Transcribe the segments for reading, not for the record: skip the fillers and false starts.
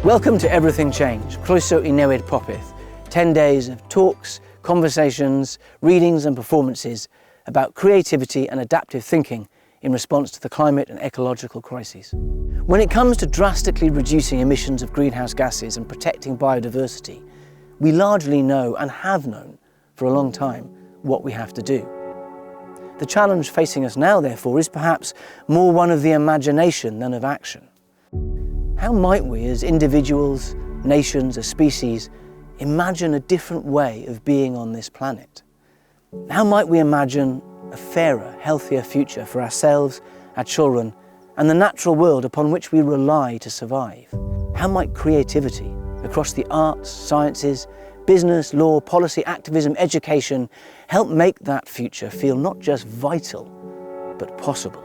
Welcome to Everything Change, Croeso I NEWID POPETH, 10 days of talks, conversations, readings and performances about creativity and adaptive thinking in response to the climate and ecological crises. When it comes to drastically reducing emissions of greenhouse gases and protecting biodiversity, we largely know and have known for a long time what we have to do. The challenge facing us now, therefore, is perhaps more one of the imagination than of action. How might we, as individuals, nations, as species, imagine a different way of being on this planet? How might we imagine a fairer, healthier future for ourselves, our children, and the natural world upon which we rely to survive? How might creativity across the arts, sciences, business, law, policy, activism, education help make that future feel not just vital, but possible?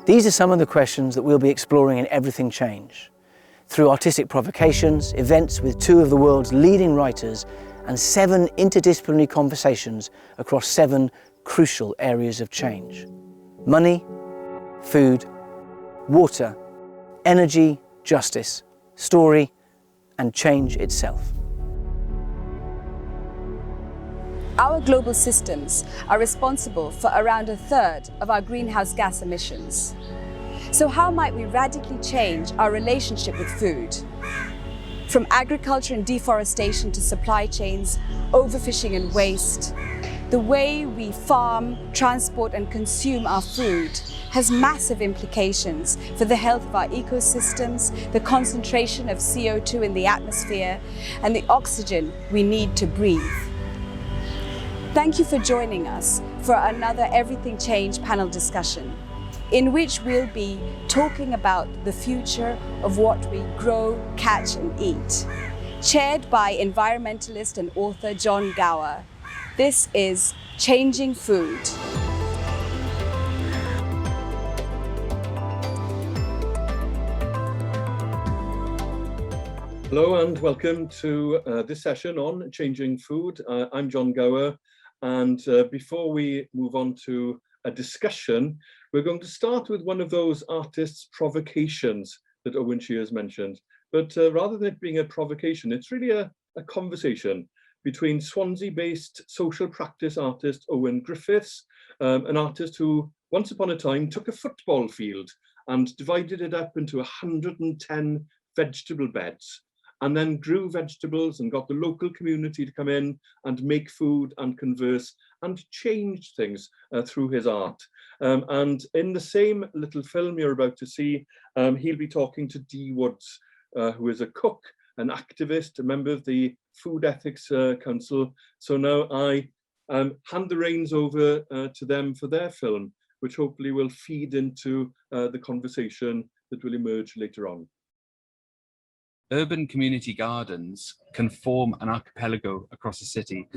These are some of the questions that we'll be exploring in Everything Change, through artistic provocations, events with two of the world's leading writers, and 7 interdisciplinary conversations across 7 crucial areas of change: money, food, water, energy, justice, story, and change itself. Our global systems are responsible for around 1/3 of our greenhouse gas emissions. So how might we radically change our relationship with food? From agriculture and deforestation to supply chains, overfishing and waste, the way we farm, transport and consume our food has massive implications for the health of our ecosystems, the concentration of CO2 in the atmosphere, and the oxygen we need to breathe. Thank you for joining us for another Everything Change panel discussion, in which we'll be talking about the future of what we grow, catch and eat. Chaired by environmentalist and author Jon Gower, this is Changing Food. Hello and welcome to this session on Changing Food. I'm Jon Gower, and before we move on to a discussion, we're going to start with one of those artists' provocations that Owen has mentioned. But rather than it being a provocation, it's really a conversation between Swansea-based social practice artist Owen Griffiths, an artist who once upon a time took a football field and divided it up into 110 vegetable beds, and then grew vegetables and got the local community to come in and make food and converse and change things through his art. And in the same little film you're about to see, he'll be talking to Dee Woods, who is a cook, an activist, a member of the Food Ethics Council. So now I hand the reins over to them for their film, which hopefully will feed into the conversation that will emerge later on. Urban community gardens can form an archipelago across a city,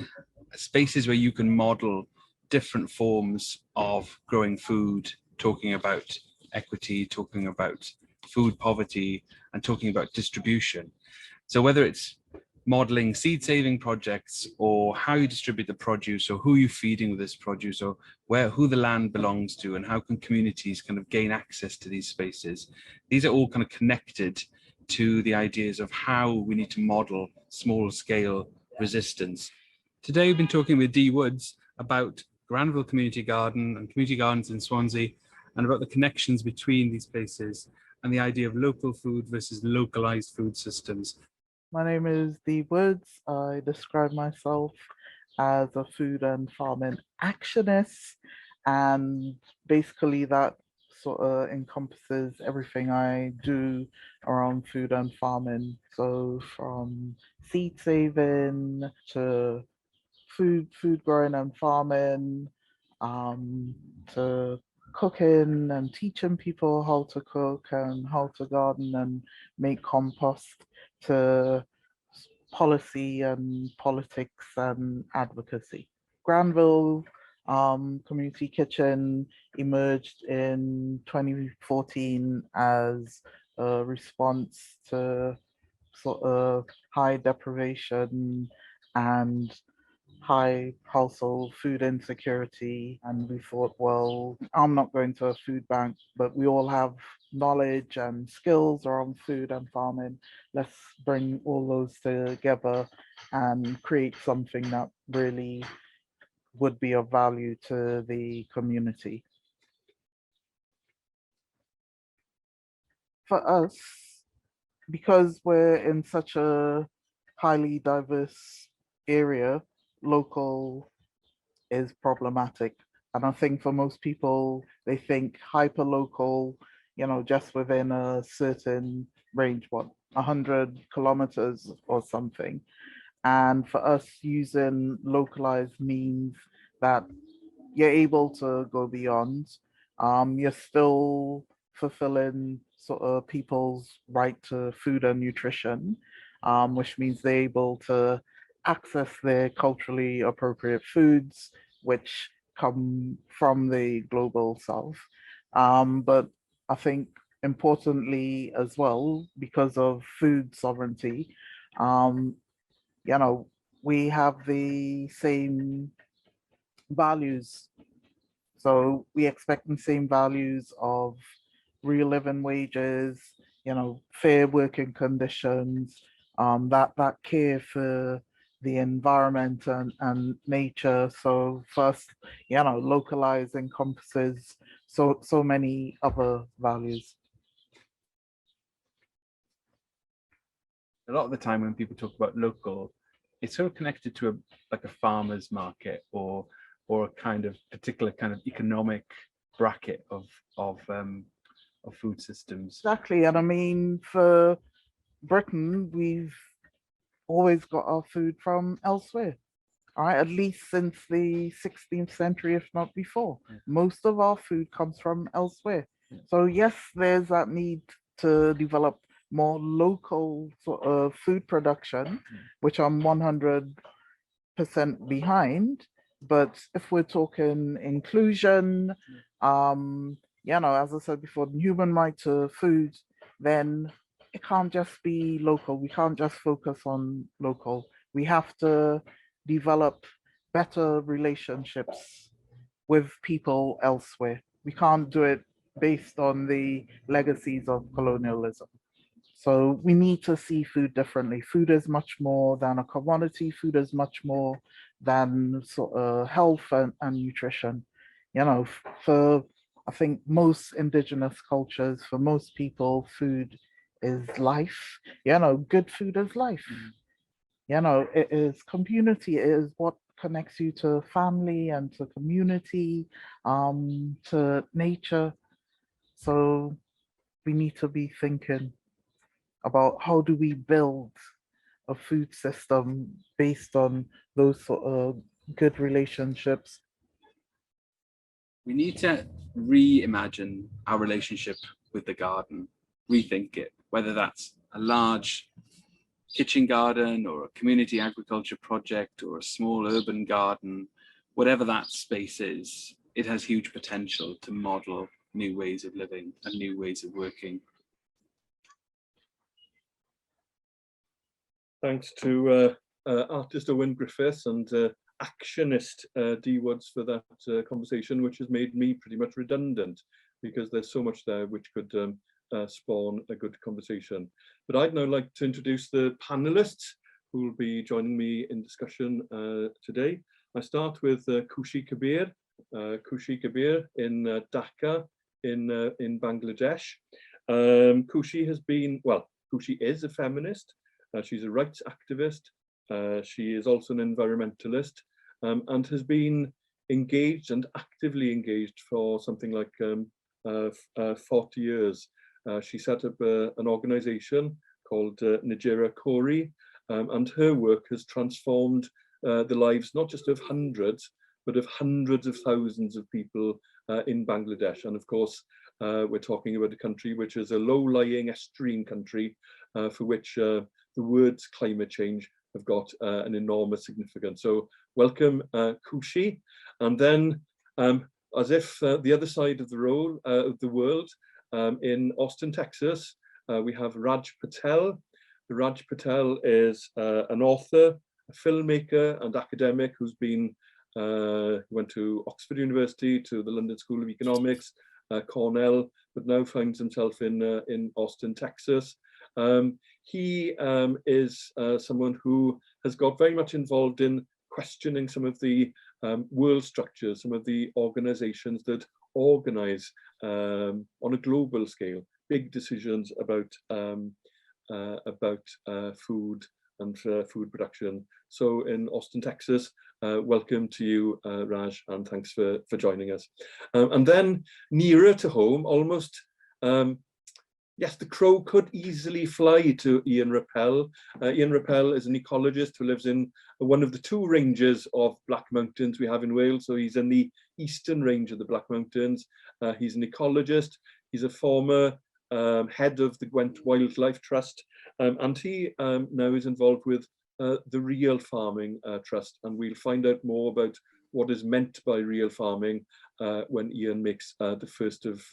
spaces where you can model different forms of growing food, talking about equity, talking about food poverty, and talking about distribution. So whether it's modeling seed-saving projects, or how you distribute the produce, or who you're feeding with this produce, or who the land belongs to, and how can communities kind of gain access to these spaces, these are all kind of connected to the ideas of how we need to model small-scale resistance. Today, we've been talking with Dee Woods about Granville Community Garden and community gardens in Swansea, and about the connections between these places and the idea of local food versus localized food systems. My name is Dee Woods. I describe myself as a food and farming actionist, and basically that sort of encompasses everything I do around food and farming. So from seed saving to food growing and farming, to cooking and teaching people how to cook and how to garden and make compost, to policy and politics and advocacy. Granville Community Kitchen emerged in 2014 as a response to sort of high deprivation and high household food insecurity, and we thought, well, I'm not going to a food bank, but we all have knowledge and skills around food and farming. Let's bring all those together and create something that really would be of value to the community. For us, because we're in such a highly diverse area, local is problematic. And I think for most people, they think hyper local, just within a certain range, 100 kilometers or something. And for us, using localized means that you're able to go beyond. You're still fulfilling sort of people's right to food and nutrition, which means they're able to access their culturally appropriate foods, which come from the global south. But I think importantly as well, because of food sovereignty, um, we have the same values. So we expect the same values of real living wages, fair working conditions, that care for the environment and nature. So first, localize encompasses so many other values. A lot of the time when people talk about local, it's sort of connected to like a farmer's market or a kind of particular kind of economic bracket of food systems. Exactly. And I mean, for Britain, we've always got our food from elsewhere. All right, at least since the 16th century, if not before. Yeah. Most of our food comes from elsewhere. Yeah. So yes, there's that need to develop more local sort of food production, which I'm 100% behind. But if we're talking inclusion, as I said before, the human right to food, then it can't just be local. We can't just focus on local. We have to develop better relationships with people elsewhere. We can't do it based on the legacies of colonialism. So we need to see food differently. Food is much more than a commodity. Food is much more than sort of health and nutrition. For I think most indigenous cultures, for most people, food is life. Good food is life. It is community. It is what connects you to family and to community, to nature. So we need to be thinking about how do we build a food system based on those sort of good relationships. We need to reimagine our relationship with the garden, rethink it, whether that's a large kitchen garden or a community agriculture project or a small urban garden, whatever that space is, it has huge potential to model new ways of living and new ways of working. Thanks to artist Owen Griffiths and actionist Dee Woods for that conversation, which has made me pretty much redundant because there's so much there which could spawn a good conversation. But I'd now like to introduce the panelists who will be joining me in discussion today. I start with Khushi Kabir. Khushi Kabir in Dhaka in Bangladesh. Khushi is a feminist. She's a rights activist. She is also an environmentalist and has been engaged and actively engaged for something like 40 years. She set up an organization called Nijera, and her work has transformed the lives not just of hundreds, but of hundreds of thousands of people in Bangladesh. And of course, we're talking about a country which is a low-lying estuarine country for which the words climate change have got an enormous significance. So welcome, Khushi. And then, as if the other side of the world, in Austin, Texas, we have Raj Patel. Raj Patel is an author, a filmmaker and academic who's been, went to Oxford University, to the London School of Economics, Cornell, but now finds himself in Austin, Texas. He is someone who has got very much involved in questioning some of the world structures, some of the organizations that organize on a global scale big decisions about food and food production. So in Austin, Texas, welcome to you, Raj, and thanks for joining us. And then nearer to home, almost, yes, the crow could easily fly to Ian Rappel. Ian Rappel is an ecologist who lives in one of the two ranges of Black Mountains we have in Wales. So he's in the eastern range of the Black Mountains. He's an ecologist. He's a former head of the Gwent Wildlife Trust, and he now is involved with the Real Farming Trust, and we'll find out more about what is meant by real farming when Ian makes the first of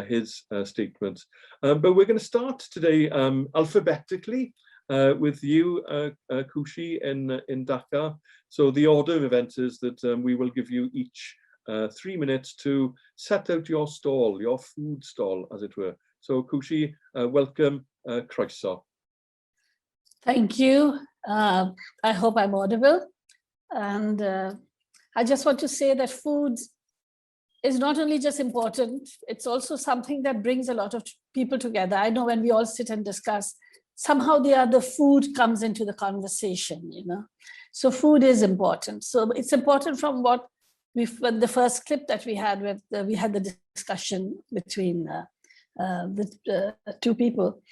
his statements. But we're going to start today alphabetically with you, Khushi, in Dhaka. So the order of events is that we will give you each 3 minutes to set out your stall, your food stall, as it were. So Khushi, welcome, croeso. Thank you. I hope I'm audible. And I just want to say that food is not only just important, it's also something that brings a lot of people together. I know when we all sit and discuss, somehow the other food comes into the conversation, you know. So food is important. So it's important from what the first clip that we had with we had the discussion between the two people.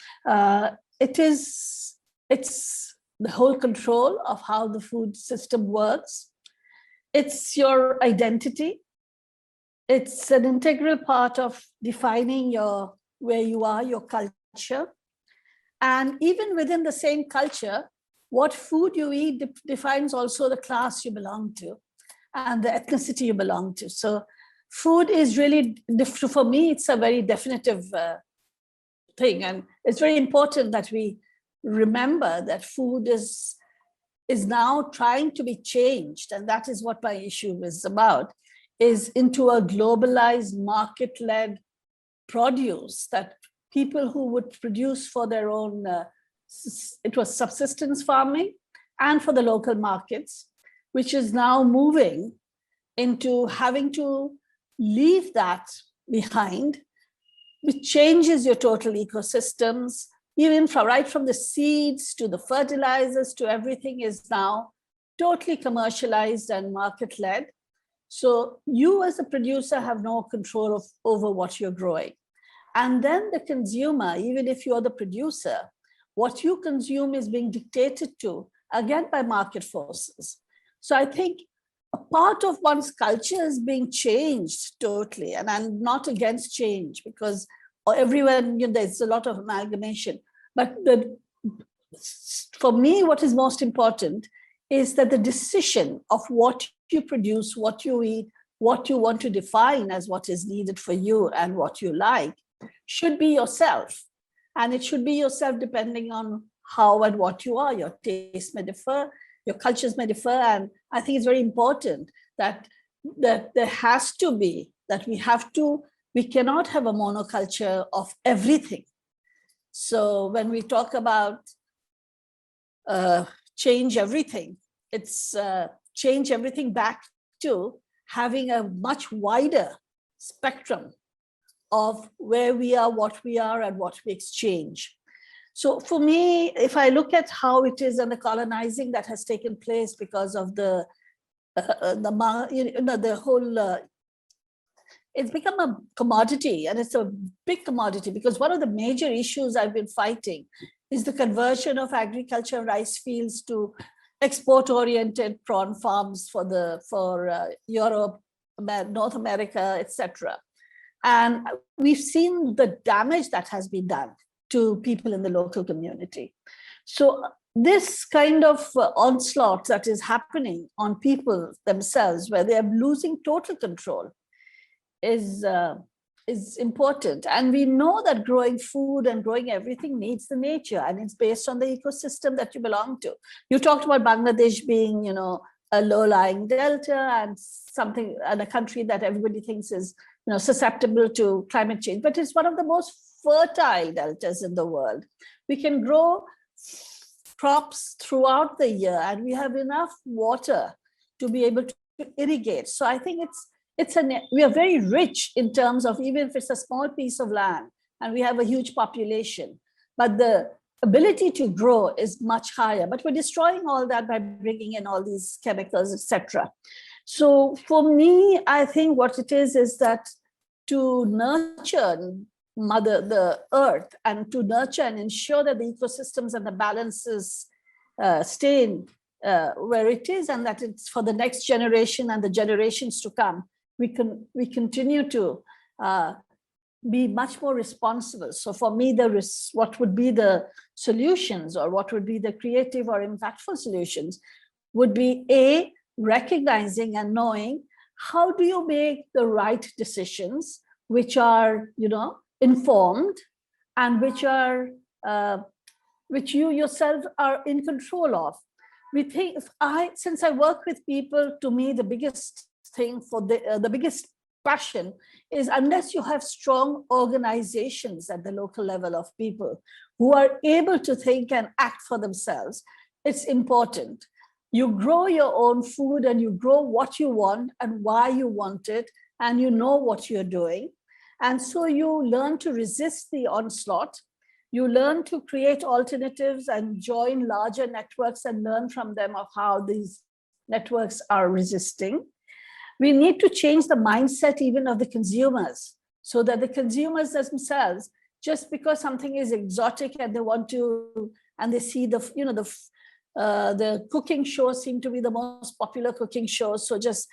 It's the whole control of how the food system works. It's your identity. It's an integral part of defining where you are, your culture. And even within the same culture, what food you eat defines also the class you belong to and the ethnicity you belong to. So food is really, for me, it's a very definitive thing. And it's very important that we remember that food is now trying to be changed. And that is what my issue is about, is into a globalized market-led produce that people who would produce for their own, it was subsistence farming and for the local markets, which is now moving into having to leave that behind, which changes your total ecosystems, even right from the seeds to the fertilizers to everything is now totally commercialized and market-led. So you as a producer have no control over what you're growing. And then the consumer, even if you're the producer, what you consume is being dictated to, again, by market forces. So I think a part of one's culture is being changed totally. And I'm not against change because everyone, you know, there's a lot of amalgamation. But for me, what is most important is that the decision of what you produce, what you eat, what you want to define as what is needed for you and what you like should be yourself. And it should be yourself depending on how and what you are. Your tastes may differ, your cultures may differ. And I think it's very important that there has to be, that we cannot have a monoculture of everything. So when we talk about change everything, it's change everything back to having a much wider spectrum of where we are, what we are, and what we exchange. So for me, if I look at how it is and the colonizing that has taken place because of the whole, it's become a commodity, and it's a big commodity because one of the major issues I've been fighting is the conversion of agriculture rice fields to export-oriented prawn farms for Europe, North America, etc. And we've seen the damage that has been done to people in the local community. So this kind of onslaught that is happening on people themselves, where they are losing total control, is is important. And we know that growing food and growing everything needs the nature, and it's based on the ecosystem that you belong to. You talked about Bangladesh being, you know, a low-lying delta and something, and a country that everybody thinks is, you know, susceptible to climate change, but it's one of the most fertile deltas in the world. We can grow crops throughout the year, and we have enough water to be able to irrigate. So I think we are very rich in terms of, even if it's a small piece of land and we have a huge population, but the ability to grow is much higher. But we're destroying all that by bringing in all these chemicals, etc. So for me, I think what it is that to nurture the earth, and to nurture and ensure that the ecosystems and the balances stay in where it is, and that it's for the next generation and the generations to come, we continue to be much more responsible. So for me, what would be the solutions, or what would be the creative or impactful solutions, would be A, recognizing and knowing how do you make the right decisions, which are, you know, informed, and which you yourself are in control of. We think, since I work with people, to me, the biggest thing for the biggest passion is, unless you have strong organizations at the local level of people who are able to think and act for themselves, it's important. You grow your own food, and you grow what you want and why you want it, and you know what you're doing. And so you learn to resist the onslaught. You learn to create alternatives and join larger networks and learn from them of how these networks are resisting. We need to change the mindset even of the consumers, so that the consumers themselves, just because something is exotic and they want to, and they see the cooking shows seem to be the most popular cooking shows, so just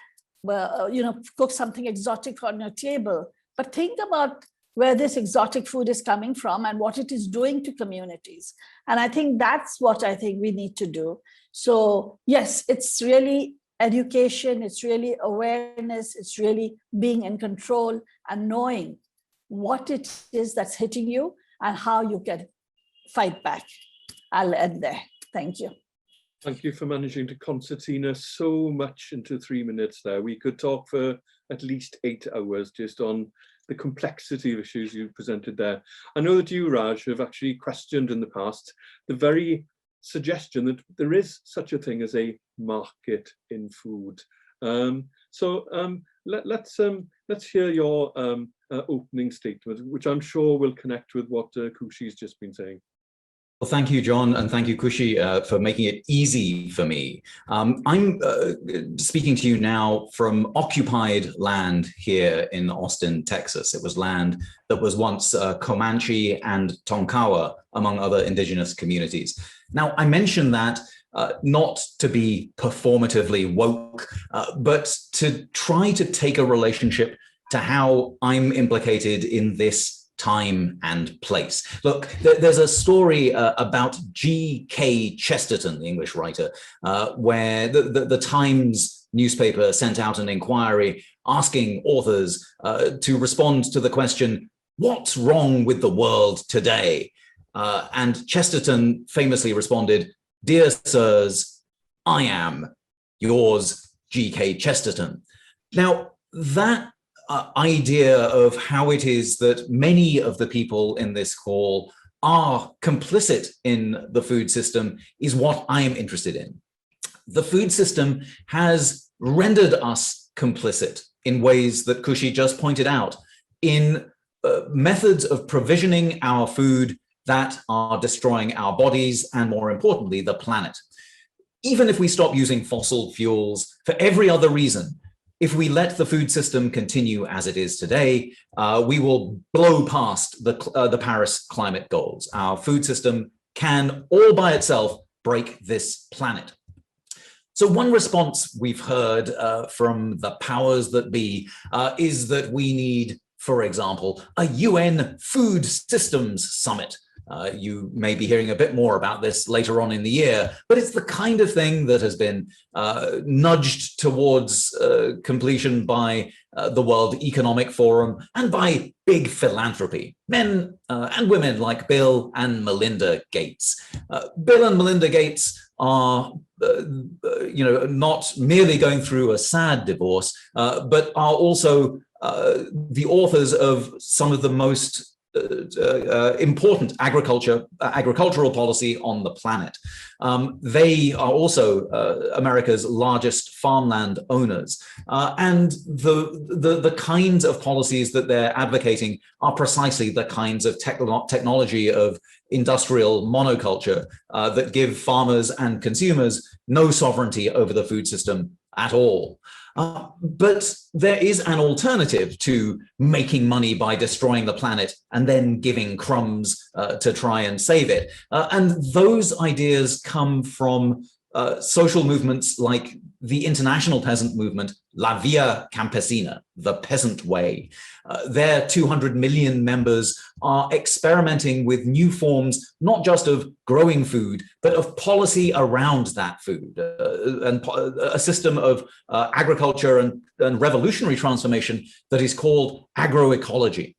cook something exotic on your table. But think about where this exotic food is coming from and what it is doing to communities. And I think that's what I think we need to do. So yes, it's really education, it's really awareness, it's really being in control and knowing what it is that's hitting you and how you can fight back. I'll end there. Thank you. Thank you for managing to concertina so much into 3 minutes there. We could talk for at least 8 hours just on the complexity of issues you presented there. I know that you, Raj, have actually questioned in the past the very suggestion that there is such a thing as a market in food. Let's hear your opening statement, which I'm sure will connect with what Khushi's just been saying. Well, thank you, John, and thank you, Khushi, for making it easy for me. I'm speaking to you now from occupied land here in Austin, Texas. It was land that was once Comanche and Tonkawa, among other indigenous communities. Now, I mention that not to be performatively woke, but to try to take a relationship to how I'm implicated in this time and place. Look, there's a story about G.K. Chesterton, the English writer, where the Times newspaper sent out an inquiry asking authors to respond to the question, what's wrong with the world today? And Chesterton famously responded, "Dear sirs, I am yours, G.K. Chesterton." Now, that idea of how it is that many of the people in this hall are complicit in the food system is what I am interested in. The food system has rendered us complicit in ways that Khushi just pointed out, in methods of provisioning our food that are destroying our bodies and, more importantly, the planet. Even if we stop using fossil fuels for every other reason, if we let the food system continue as it is today, we will blow past the Paris climate goals. Our food system can all by itself break this planet. So one response we've heard from the powers that be is that we need, for example, a UN food systems summit You may be hearing a bit more about this later on in the year, but it's the kind of thing that has been nudged towards completion by the World Economic Forum and by big philanthropy, men and women like Bill and Melinda Gates. Bill and Melinda Gates are not merely going through a sad divorce, but are also the authors of some of the most important agricultural policy on the planet. They are also America's largest farmland owners, and the kinds of policies that they're advocating are precisely the kinds of technology of industrial monoculture that give farmers and consumers no sovereignty over the food system at all. But there is an alternative to making money by destroying the planet and then giving crumbs to try and save it. And those ideas come from social movements like the international peasant movement, La Via Campesina, the peasant way. Their 200 million members are experimenting with new forms, not just of growing food, but of policy around that food, and a system of agriculture and revolutionary transformation that is called agroecology.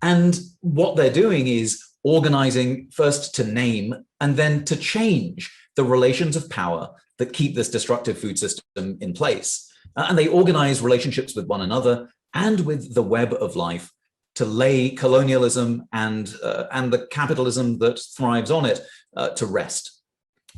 And what they're doing is organizing first to name and then to change the relations of power that keep this destructive food system in place. And they organize relationships with one another and with the web of life to lay colonialism and the capitalism that thrives on it to rest.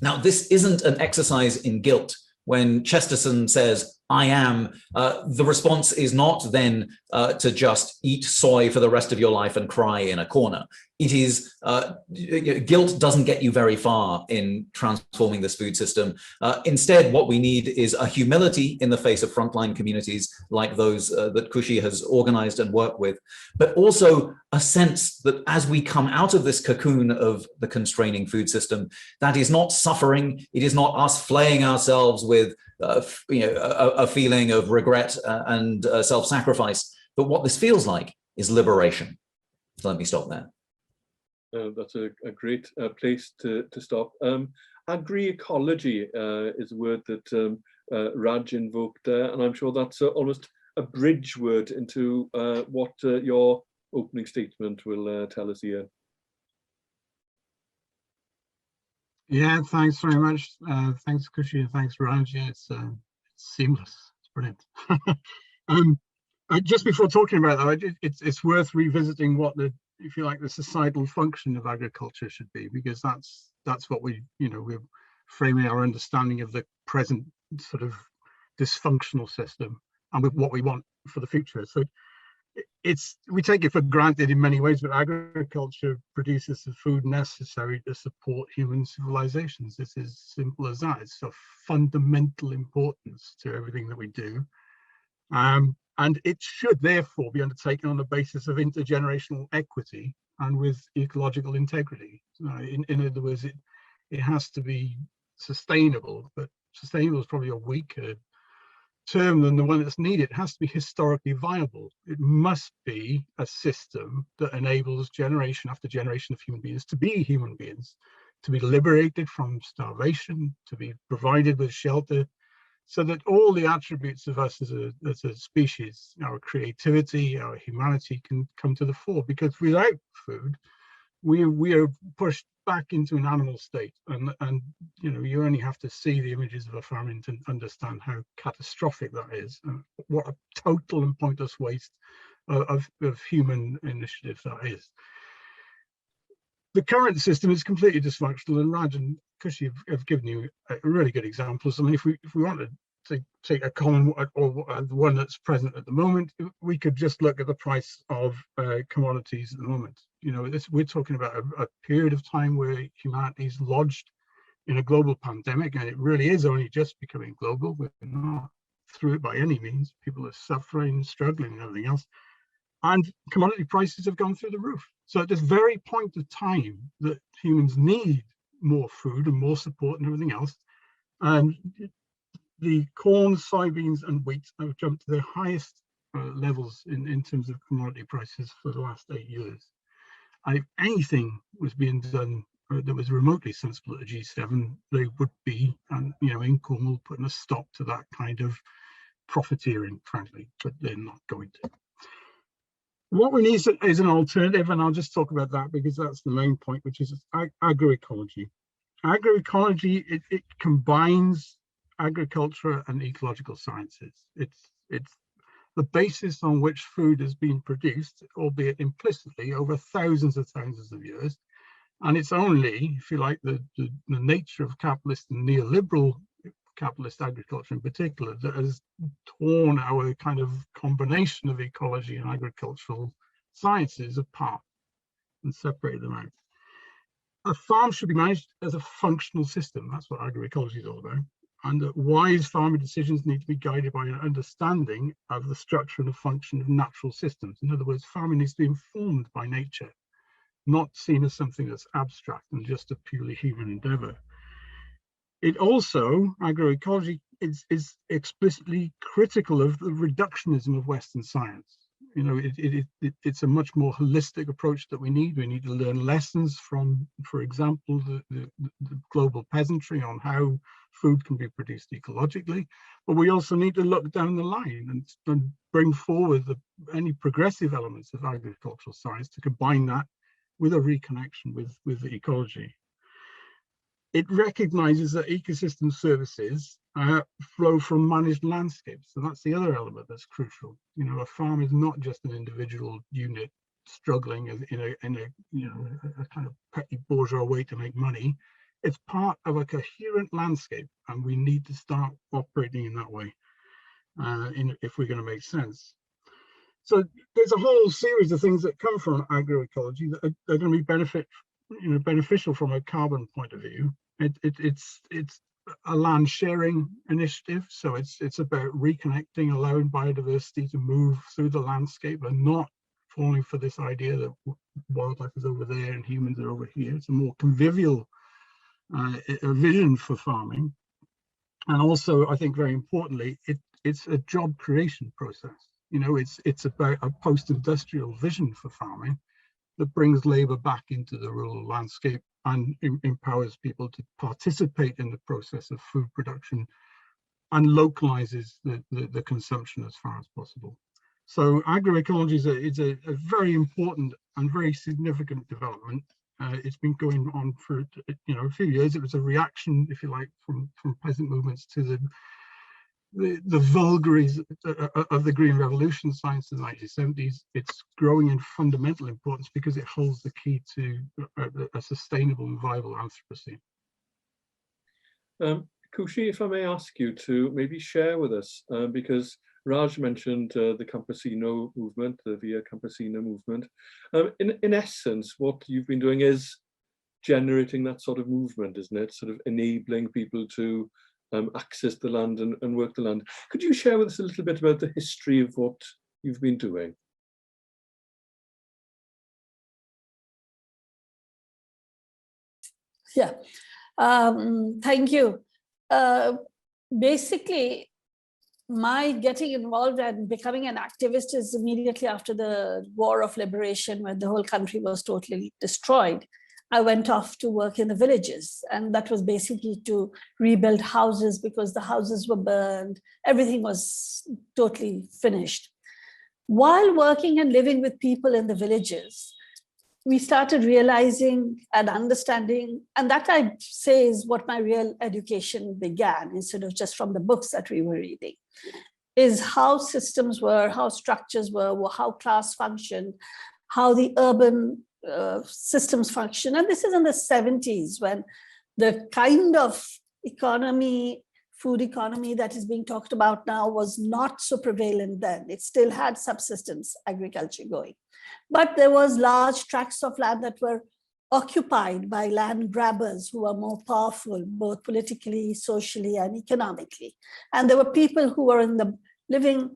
Now, this isn't an exercise in guilt. When Chesterton says, I am, the response is not then to just eat soy for the rest of your life and cry in a corner. It is, guilt doesn't get you very far in transforming this food system. Instead, what we need is a humility in the face of frontline communities like those that Khushi has organized and worked with, but also a sense that as we come out of this cocoon of the constraining food system, that is not suffering. It is not us flaying ourselves with a feeling of regret and self-sacrifice, but what this feels like is liberation. So let me stop there. That's a great place to stop. Agroecology is a word that Raj invoked there, and I'm sure that's almost a bridge word into what your opening statement will tell us here. Yeah, thanks very much. Thanks, Khushi, and thanks, Raj. Yeah, it's seamless. It's brilliant. Just before talking about that, it's worth revisiting what the, if you like, the societal function of agriculture should be, because that's what we're framing our understanding of the present sort of dysfunctional system and with what we want for the future. So we take it for granted in many ways, but agriculture produces the food necessary to support human civilizations. It's as simple as that. It's of fundamental importance to everything that we do. And it should therefore be undertaken on the basis of intergenerational equity and with ecological integrity. In other words, it has to be sustainable, but sustainable is probably a weaker term than the one that's needed. It has to be historically viable. It must be a system that enables generation after generation of human beings to be human beings, to be liberated from starvation, to be provided with shelter, so that all the attributes of us as a species, our creativity, our humanity, can come to the fore. Because without food, we are pushed back into an animal state, and you only have to see the images of a famine to understand how catastrophic that is, and what a total and pointless waste of human initiative that is. The current system is completely dysfunctional, and Raj and Khushi have given you really good examples. I mean, if we wanted to take a common, or the one that's present at the moment, we could just look at the price of commodities at the moment. We're talking about a period of time where humanity is lodged in a global pandemic, and it really is only just becoming global. We're not through it by any means. People are suffering, struggling, and everything else. And commodity prices have gone through the roof. So at this very point of time that humans need more food and more support and everything else, and the corn, soybeans, and wheat have jumped to their highest levels in terms of commodity prices for the last 8 years. And if anything was being done that was remotely sensible at the G7, they would be, and in Cornwall, putting a stop to that kind of profiteering, frankly, but they're not going to. What we need is an alternative, and I'll just talk about that because that's the main point, which is agroecology. Agroecology, it combines agriculture and ecological sciences. It's the basis on which food has been produced, albeit implicitly, over thousands of years. And it's only, if you like, the nature of capitalist and neoliberal capitalist agriculture in particular that has torn our kind of combination of ecology and agricultural sciences apart and separated them out. A farm should be managed as a functional system. That's what agroecology is all about. And wise farming decisions need to be guided by an understanding of the structure and the function of natural systems. In other words, farming needs to be informed by nature, not seen as something that's abstract and just a purely human endeavor. It also, agroecology is explicitly critical of the reductionism of Western science. It's a much more holistic approach that we need. We need to learn lessons from, for example, the global peasantry on how food can be produced ecologically. But we also need to look down the line and bring forward any progressive elements of agricultural science to combine that with a reconnection with the ecology. It recognizes that ecosystem services flow from managed landscapes. So that's the other element that's crucial. A farm is not just an individual unit struggling in a kind of petty bourgeois way to make money. It's part of a coherent landscape, and we need to start operating in that way if we're going to make sense. So there's a whole series of things that come from agroecology that are going to be beneficial from a carbon point of view. It's a land sharing initiative, so it's about reconnecting, allowing biodiversity to move through the landscape and not falling for this idea that wildlife is over there and humans are over here. It's a more convivial vision for farming. And also, I think very importantly, it's a job creation process. It's about a post-industrial vision for farming that brings labor back into the rural landscape and empowers people to participate in the process of food production and localizes the consumption as far as possible. So agroecology is a very important and very significant development. It's been going on for a few years. It was a reaction, if you like, from peasant movements to the vagaries of the Green Revolution science in the 1970s. It's growing in fundamental importance because it holds the key to a sustainable and viable Anthropocene. Khushi, if I may ask you to maybe share with us, because Raj mentioned the Campesino movement, the Via Campesina movement. In essence, what you've been doing is generating that sort of movement, isn't it? Sort of enabling people to access the land and work the land. Could you share with us a little bit about the history of what you've been doing? Yeah, thank you. Basically, my getting involved and becoming an activist is immediately after the War of Liberation, when the whole country was totally destroyed. I went off to work in the villages, and that was basically to rebuild houses because the houses were burned. Everything was totally finished. While working and living with people in the villages, we started realizing and understanding, and that I'd say is what my real education began, instead of just from the books that we were reading, is how systems were, how structures were, how class functioned, how the urban systems function. And this is in the 70s, when the kind of economy, food economy that is being talked about now was not so prevalent then. It still had subsistence agriculture going. But there was large tracts of land that were occupied by land grabbers who were more powerful, both politically, socially, and economically. And there were people who were living,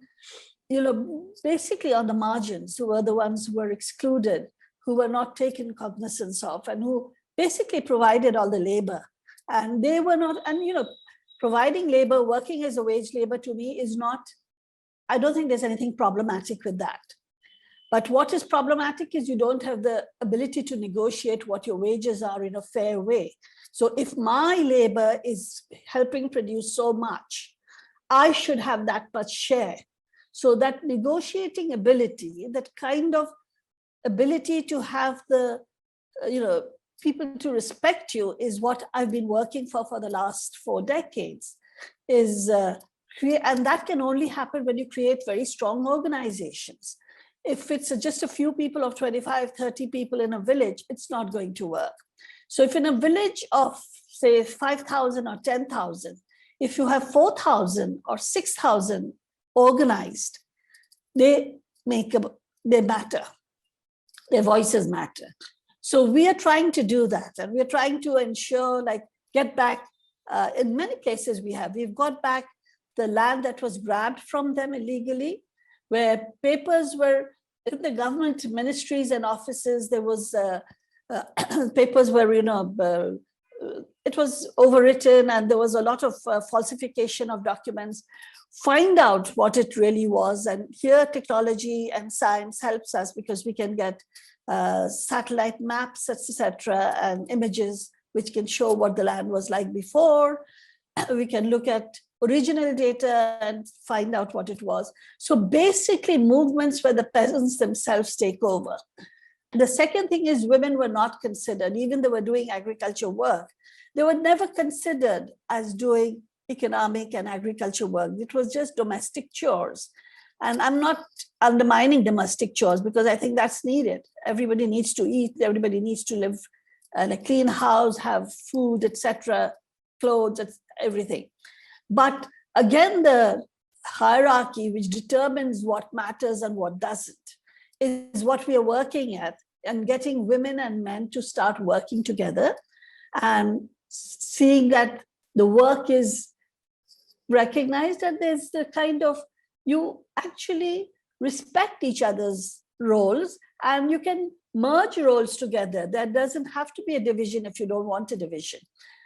basically on the margins, who were the ones who were excluded, who were not taken cognizance of, and who basically provided all the labor. And they were not, and providing labor, working as a wage labor, to me is not, I don't think there's anything problematic with that. But what is problematic is you don't have the ability to negotiate what your wages are in a fair way. So if my labor is helping produce so much, I should have that much share. So that negotiating ability, that kind of ability to have the, people to respect you is what I've been working for the last 4 decades. And that can only happen when you create very strong organizations. If it's just a few people of 25, 30 people in a village, it's not going to work. So if in a village of, say, 5,000 or 10,000, if you have 4,000 or 6,000 organized, they matter. Their voices matter. So we are trying to do that. And we're trying to ensure, get back, in many places we've got back the land that was grabbed from them illegally, where papers were in the government ministries and offices, there was papers were, it was overwritten and there was a lot of falsification of documents. Find out what it really was. And here technology and science helps us because we can get satellite maps, etc., and images which can show what the land was like before. We can look at original data and find out what it was. So basically movements where the peasants themselves take over. The second thing is women were not considered, even though they were doing agriculture work. They were never considered as doing economic and agriculture work. It was just domestic chores. And I'm not undermining domestic chores because I think that's needed. Everybody needs to eat, everybody needs to live in a clean house, have food, etc., clothes, everything. But again, the hierarchy which determines what matters and what doesn't is what we are working at, and getting women and men to start working together and seeing that the work is recognized and there's the kind of, you actually respect each other's roles and you can merge roles together. There doesn't have to be a division if you don't want a division.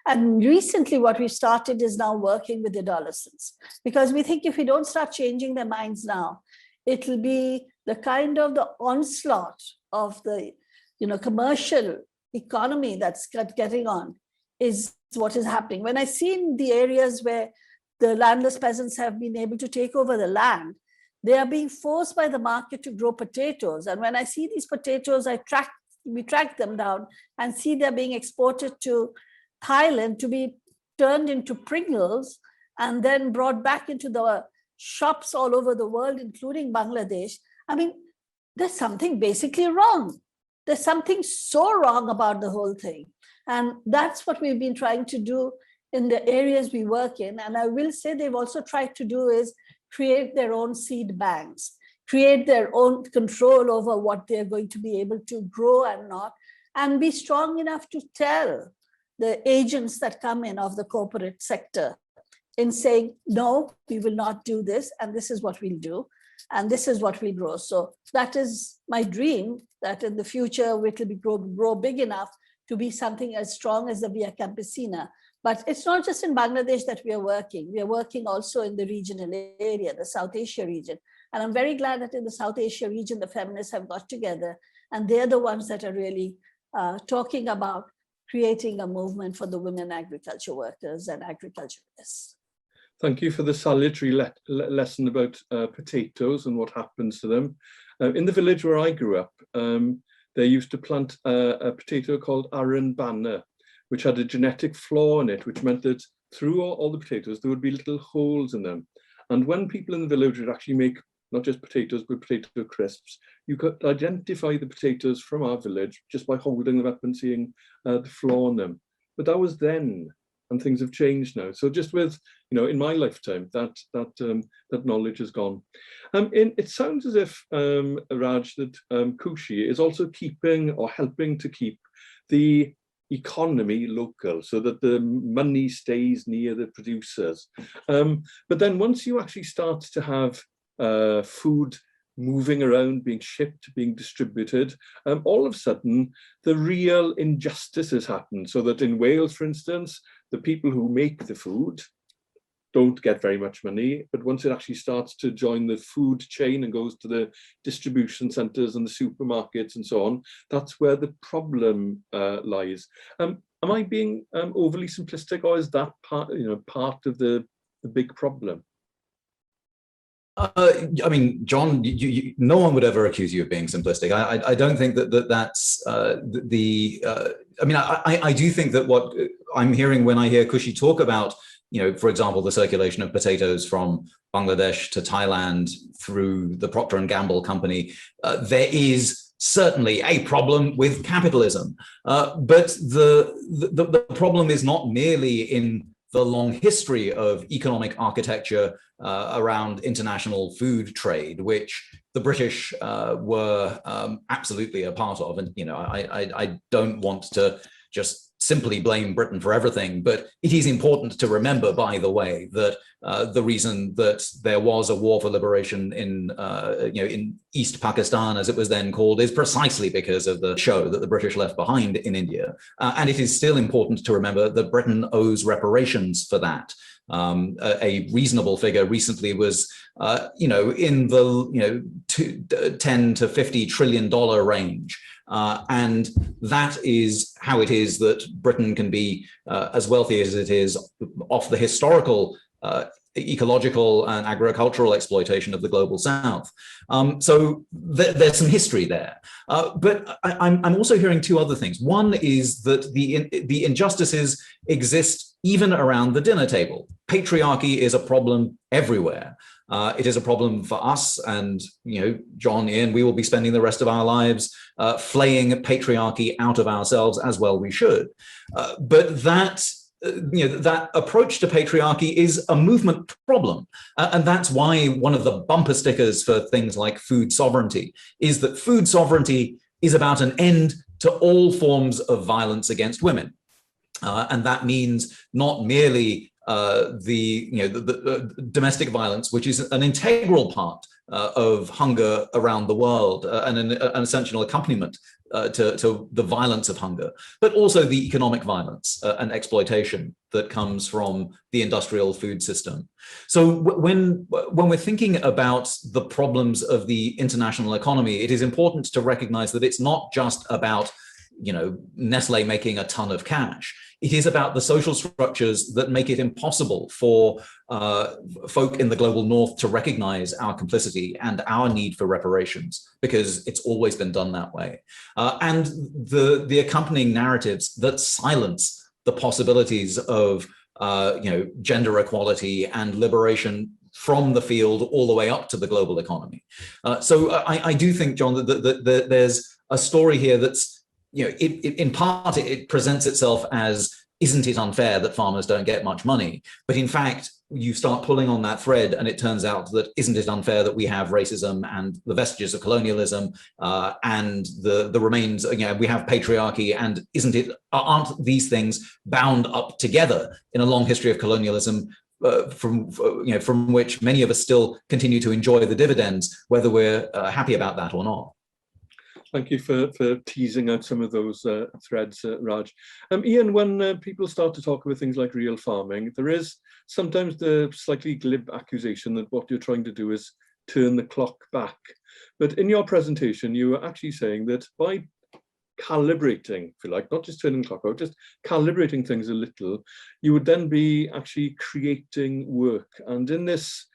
And recently what we've started is now working with adolescents, because we think if we don't start changing their minds now, it'll be the kind of the onslaught of the commercial economy that's getting on is what is happening. When I see in the areas where the landless peasants have been able to take over the land, they are being forced by the market to grow potatoes. And when I see these potatoes, we track them down and see they're being exported to Thailand to be turned into Pringles and then brought back into the shops all over the world, including Bangladesh. I mean, there's something basically wrong. There's something so wrong about the whole thing. And that's what we've been trying to do in the areas we work in. And I will say they've also tried to do is create their own seed banks, create their own control over what they're going to be able to grow and not, and be strong enough to tell the agents that come in of the corporate sector in saying, no, we will not do this, and this is what we'll do, and this is what we'll grow. So that is my dream, that in the future it will grow big enough to be something as strong as the Via Campesina. But it's not just in Bangladesh that we are working. We are working also in the regional area, the South Asia region. And I'm very glad that in the South Asia region, the feminists have got together, and they're the ones that are really talking about creating a movement for the women agriculture workers and agriculturalists. Thank you for the salutary lesson about potatoes and what happens to them. In the village where I grew up, they used to plant a potato called arbenigwyr, which had a genetic flaw in it, which meant that through all the potatoes, there would be little holes in them. And when people in the village would actually make not just potatoes, but potato crisps, you could identify the potatoes from our village just by holding them up and seeing the flaw in them. But that was then, and things have changed now. So just with, in my lifetime, that knowledge has gone. It sounds as if, Raj, that Khushi is also keeping or helping to keep the economy local so that the money stays near the producers. But then once you actually start to have food moving around, being shipped, being distributed, all of a sudden the real injustices happen. So that in Wales, for instance, the people who make the food don't get very much money, but once it actually starts to join the food chain and goes to the distribution centres and the supermarkets and so on, that's where the problem lies. Am I being overly simplistic, or is that part of the big problem? I mean, John, no one would ever accuse you of being simplistic. I don't think that's I mean, I do think that what I'm hearing when I hear Khushi talk about, for example, the circulation of potatoes from Bangladesh to Thailand through the Procter & Gamble company, there is certainly a problem with capitalism. But the problem is not merely in the long history of economic architecture around international food trade, which the British were absolutely a part of. And, I don't want to just simply blame Britain for everything, but it is important to remember, by the way, that the reason that there was a war for liberation in East Pakistan, as it was then called, is precisely because of the show that the British left behind in India. And it is still important to remember that Britain owes reparations for that. A reasonable figure recently was, in the 10 to $50 trillion range. And that is how it is that Britain can be as wealthy as it is off the historical ecological and agricultural exploitation of the global South. So there's some history there. But I'm also hearing two other things. One is that the injustices exist even around the dinner table. Patriarchy is a problem everywhere. It is a problem for us, and John, Ian, we will be spending the rest of our lives flaying patriarchy out of ourselves, as well we should. But that approach to patriarchy is a movement problem. And that's why one of the bumper stickers for things like food sovereignty is that food sovereignty is about an end to all forms of violence against women. And that means not merely the domestic violence, which is an integral part of hunger around the world and an essential accompaniment to the violence of hunger, but also the economic violence and exploitation that comes from the industrial food system. So when we're thinking about the problems of the international economy, it is important to recognize that it's not just about Nestle making a ton of cash. It is about the social structures that make it impossible for folk in the global north to recognize our complicity and our need for reparations, because it's always been done that way. And the accompanying narratives that silence the possibilities of gender equality and liberation from the field all the way up to the global economy. So I do think, John, that there's a story here that's, in part, it presents itself as, isn't it unfair that farmers don't get much money? But in fact, you start pulling on that thread and it turns out that, isn't it unfair that we have racism and the vestiges of colonialism and the remains, we have patriarchy, and aren't these things bound up together in a long history of colonialism from which many of us still continue to enjoy the dividends, whether we're happy about that or not? Thank you for teasing out some of those threads, Raj. Ian, when people start to talk about things like real farming, there is sometimes the slightly glib accusation that what you're trying to do is turn the clock back. But in your presentation, you were actually saying that by calibrating, if you like, not just turning the clock out, just calibrating things a little, you would then be actually creating work. And in this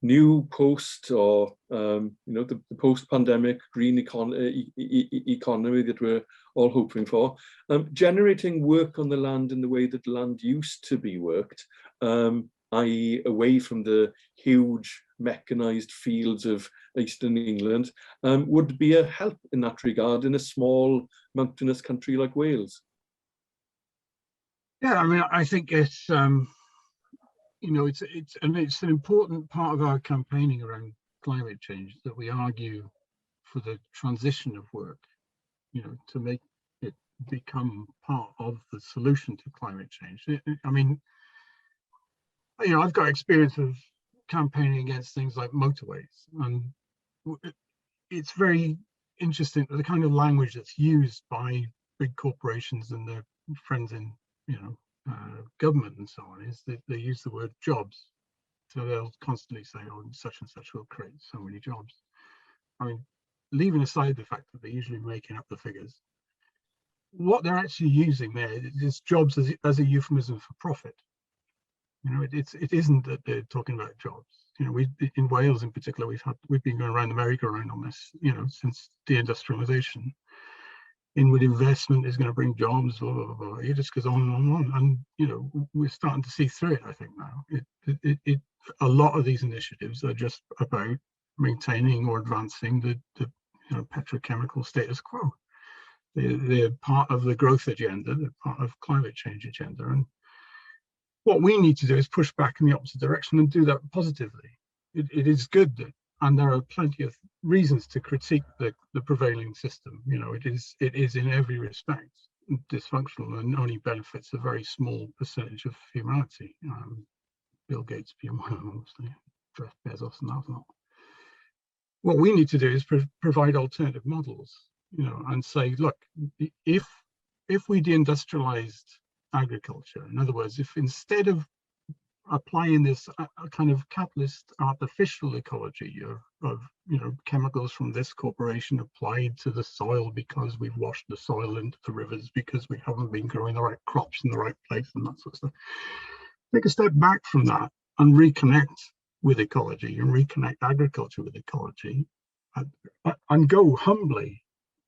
new post, or the post-pandemic green economy that we're all hoping for, generating work on the land in the way that land used to be worked, i.e. away from the huge mechanized fields of Eastern England, would be a help in that regard in a small mountainous country like Wales. Yeah, I mean, I think it's it's an important part of our campaigning around climate change that we argue for the transition of work, to make it become part of the solution to climate change. I mean, I've got experience of campaigning against things like motorways, and it's very interesting the kind of language that's used by big corporations and their friends in government and so on, is that they use the word jobs. So they'll constantly say, oh, such and such will create so many jobs. I mean, leaving aside the fact that they're usually making up the figures, what they're actually using there is jobs as a euphemism for profit. You know, it isn't that they're talking about jobs. You know, we in Wales in particular, we've been going around the merry-go-round on this, you know, since deindustrialization. Inward investment is going to bring jobs, blah, blah, blah, blah. It just goes on and on and on. And, you know, we're starting to see through it, I think, now. A lot of these initiatives are just about maintaining or advancing the you know, petrochemical status quo. They're part of the growth agenda, they're part of climate change agenda. And what we need to do is push back in the opposite direction and do that positively. It is good that, and there are plenty of reasons to critique the prevailing system. You know, it is in every respect dysfunctional and only benefits a very small percentage of humanity. Bill Gates being one of them, obviously, Jeff Bezos and that lot. What we need to do is provide alternative models, you know, and say, look, if we deindustrialized agriculture, in other words, if instead of applying this kind of capitalist artificial ecology of you know, chemicals from this corporation applied to the soil because we've washed the soil into the rivers because we haven't been growing the right crops in the right place and that sort of stuff, take a step back from that and reconnect with ecology and reconnect agriculture with ecology, and go humbly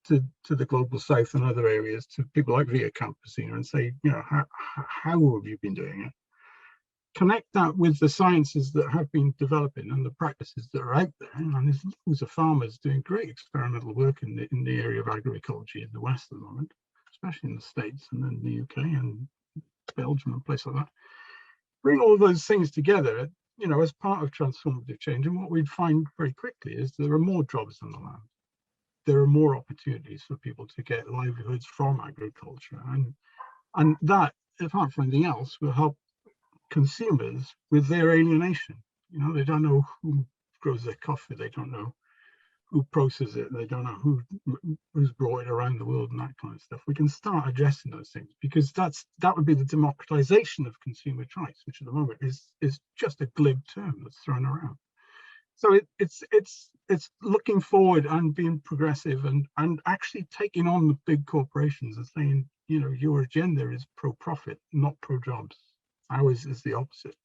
to the global south and other areas, to people like Via Campesina, and say, you know, how have you been doing it? Connect that with the sciences that have been developing and the practices that are out there. And there's loads of farmers doing great experimental work in the area of agroecology in the West at the moment, especially in the States and then the UK and Belgium and places like that. Bring all of those things together, you know, as part of transformative change. And what we'd find very quickly is there are more jobs on the land. There are more opportunities for people to get livelihoods from agriculture. And that, apart from anything else, will help consumers with their alienation. You know, they don't know who grows their coffee, they don't know who processes it, they don't know who's brought it around the world and that kind of stuff. We can start addressing those things, because that would be the democratization of consumer choice, which at the moment is just a glib term that's thrown around. So it's looking forward and being progressive and actually taking on the big corporations and saying, you know, your agenda is pro-profit, not pro-jobs. Ours is the opposite.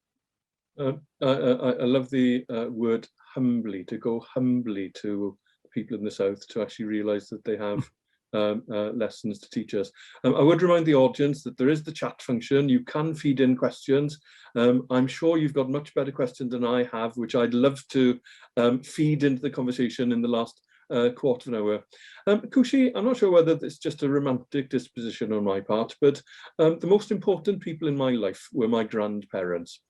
I love the word humbly, to go humbly to people in the South to actually realise that they have lessons to teach us. I would remind the audience that there is the chat function. You can feed in questions. I'm sure you've got much better questions than I have, which I'd love to feed into the conversation in the last quarter of an hour. Khushi, I'm not sure whether it's just a romantic disposition on my part, but the most important people in my life were my grandparents.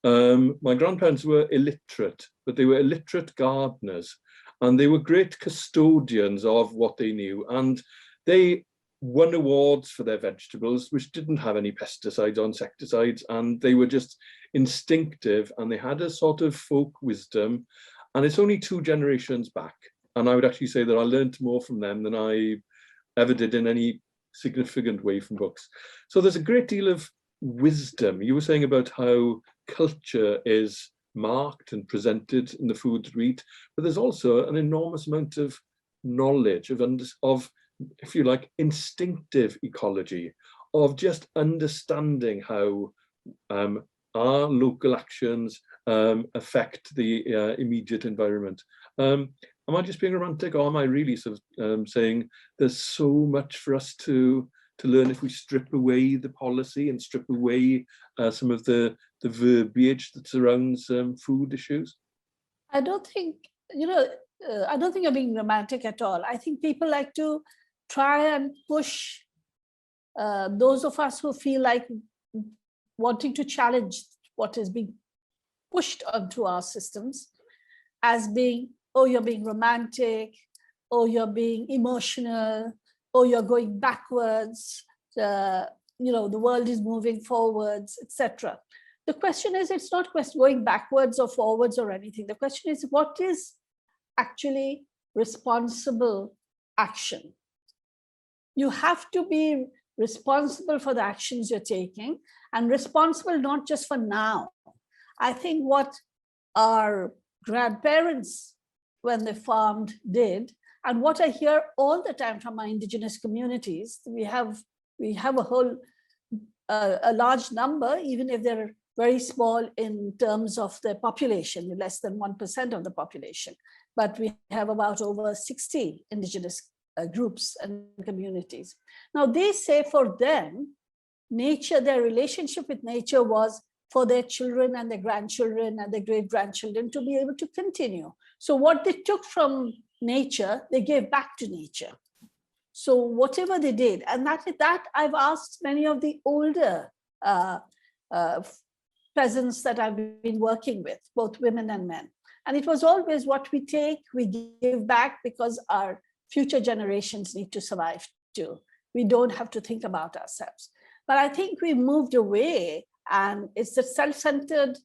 My grandparents were illiterate, but they were illiterate gardeners, and they were great custodians of what they knew, and they won awards for their vegetables, which didn't have any pesticides or insecticides, and they were just instinctive, and they had a sort of folk wisdom, and it's only 2 generations back. And I would actually say that I learned more from them than I ever did in any significant way from books. So there's a great deal of wisdom. You were saying about how culture is marked and presented in the food that we eat, but there's also an enormous amount of knowledge of, if you like, instinctive ecology, of just understanding how our local actions affect the immediate environment. Am I just being romantic, or am I really sort of saying there's so much for us to learn if we strip away the policy and strip away some of the verbiage that surrounds food issues? I don't think, you know, I don't think you're being romantic at all. I think people like to try and push those of us who feel like wanting to challenge what is being pushed onto our systems as being, oh, you're being romantic, oh, you're being emotional, oh, you're going backwards, you know, the world is moving forwards, etc. The question is, it's not going backwards or forwards or anything. The question is, what is actually responsible action? You have to be responsible for the actions you're taking, and responsible not just for now. I think what our grandparents, when they farmed, did, and what I hear all the time from our indigenous communities, we have a whole, a large number, even if they're very small in terms of their population, less than 1% of the population. But we have about over 60 indigenous groups and communities. Now they say for them, nature, their relationship with nature was for their children and their grandchildren and their great-grandchildren to be able to continue. So what they took from nature, they gave back to nature. So whatever they did, and that I've asked many of the older peasants that I've been working with, both women and men. And it was always what we take, we give back, because our future generations need to survive too. We don't have to think about ourselves. But I think we moved away, and it's the self-centered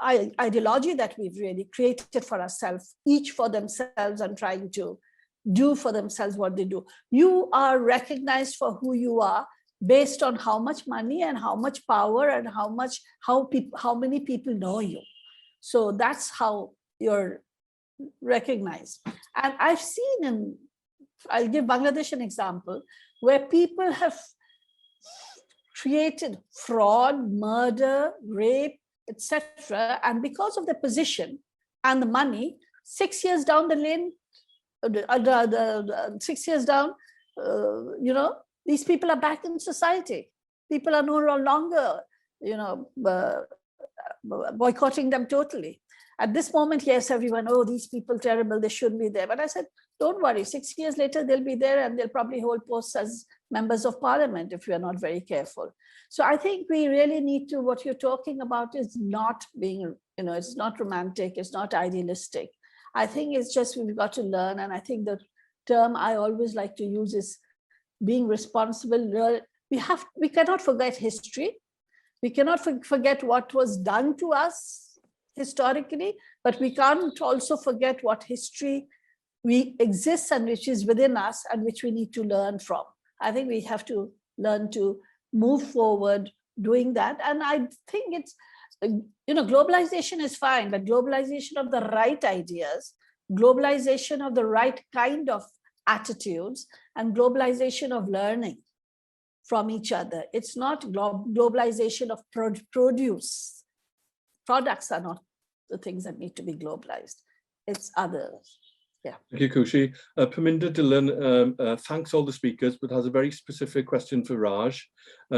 ideology that we've really created for ourselves, each for themselves, and trying to do for themselves what they do. You are recognized for who you are based on how much money and how much power and how many people know you. So that's how you're recognized. And I've seen I'll give Bangladesh an example, where people have created fraud, murder, rape, etc. And because of the position and the money, 6 years down the lane, 6 years down, these people are back in society. People are no longer, boycotting them totally. At this moment, yes, everyone, oh, these people terrible, they shouldn't be there. But I said, don't worry, 6 years later, they'll be there, and they'll probably hold posts as members of parliament if we are not very careful. So I think we really need to, what you're talking about is not being, it's not romantic, it's not idealistic. I think it's just, we've got to learn. And I think the term I always like to use is being responsible. We cannot forget history. We cannot forget what was done to us historically, but we can't also forget what history we exist and which is within us and which we need to learn from. I think we have to learn to move forward doing that. And I think it's, globalization is fine, but globalization of the right ideas, globalization of the right kind of attitudes, and globalization of learning from each other. It's not globalization of produce. Products are not the things that need to be globalized. It's others. Yeah. Thank you, Khushi. Paminda Dillon thanks all the speakers, but has a very specific question for Raj.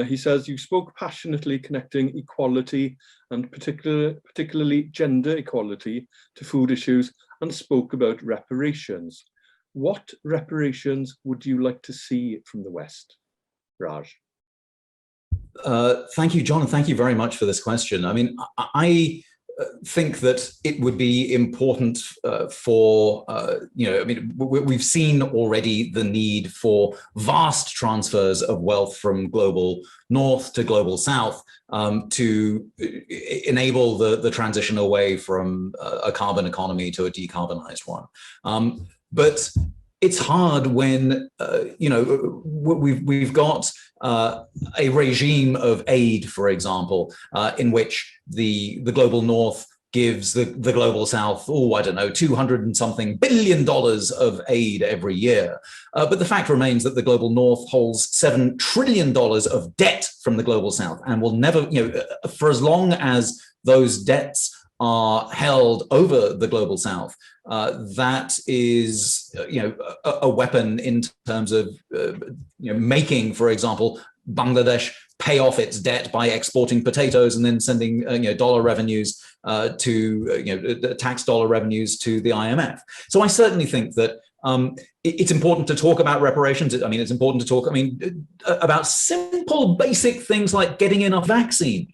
He says, you spoke passionately connecting equality and particularly gender equality to food issues and spoke about reparations. What reparations would you like to see from the West, Raj? Thank you, John, and thank you very much for this question. I mean, I think that it would be important we've seen already the need for vast transfers of wealth from global north to global south to enable the transition away from a carbon economy to a decarbonized one. But it's hard when, we've got a regime of aid, for example, in which the global north gives the global south, $200 and something billion of aid every year. But the fact remains that the global north holds $7 trillion of debt from the global south and will never, for as long as those debts are held over the global south, that is, a weapon in terms of, making, for example, Bangladesh pay off its debt by exporting potatoes and then sending, dollar revenues tax dollar revenues to the IMF. So I certainly think that it's important to talk about reparations. I mean, it's important to talk, about simple, basic things like getting enough vaccine